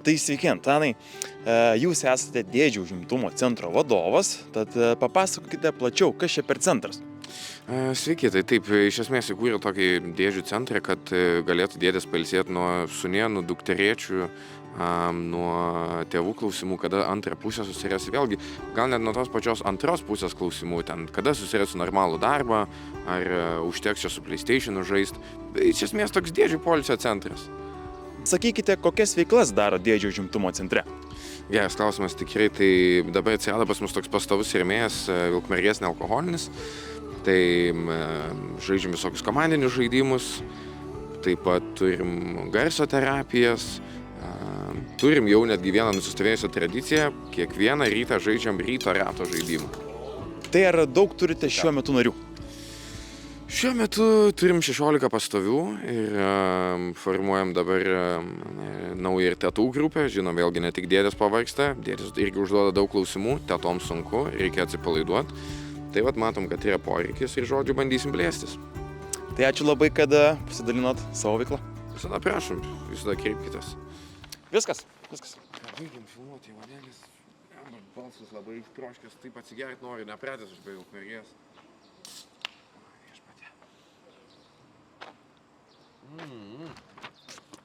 Tai sveiki, Antanai. Jūs esate Dėdžių užimtumo centro vadovas, tad papasakokite plačiau, kas čia per centras. Sveiki, tai taip, iš esmės įkūriau tokį Dėdžių centrą, kad galėtų dėdės pailsėti nuo sūnėnų, dukterėčių, nuo tėvų klausimų, kada antrą pusę susirės. Vėlgi, gal net nuo tos pačios antros pusės klausimų, ten, kada susirės su normalų darbą, ar užteks čia su PlayStationu žaisti. Iš esmės toks Dėdžių poilsio centras. Sakykite, kokias veiklas daro Dėdžių užimtumo centre? Geras klausimas, tikrai, tai dabar atsirado pas mus toks pastovus rėmėjas Vilkmergės nealkoholinis. Tai žaidžiam visokius komandinius žaidimus, taip pat turim garso terapijas, turim jau netgi vieną nusistovėjusią tradiciją, kiekvieną rytą žaidžiam ryto rato žaidimą. Tai ar daug turite šiuo metu narių? Šiuo metu turim 16 pastovių ir formuojam dabar naują ir tetų grupę. Žinom, vėlgi ne tik dėdės pavargsta, dėdės irgi užduoda daug klausimų, tetoms sunku, reikia atsipalaiduoti. Tai vat matom, kad yra poreikis ir žodžiu bandysim plėstis. Tai ačiū labai, kad pasidalinot savo veiklą. Visada prašom, visada kreipkitės. Viskas. Baigiam filmuoti, Ivanėlis. Balsas labai ištroškęs, taip atsigerti nori, nepratęs aš be Vilkmergės. Viešpatie.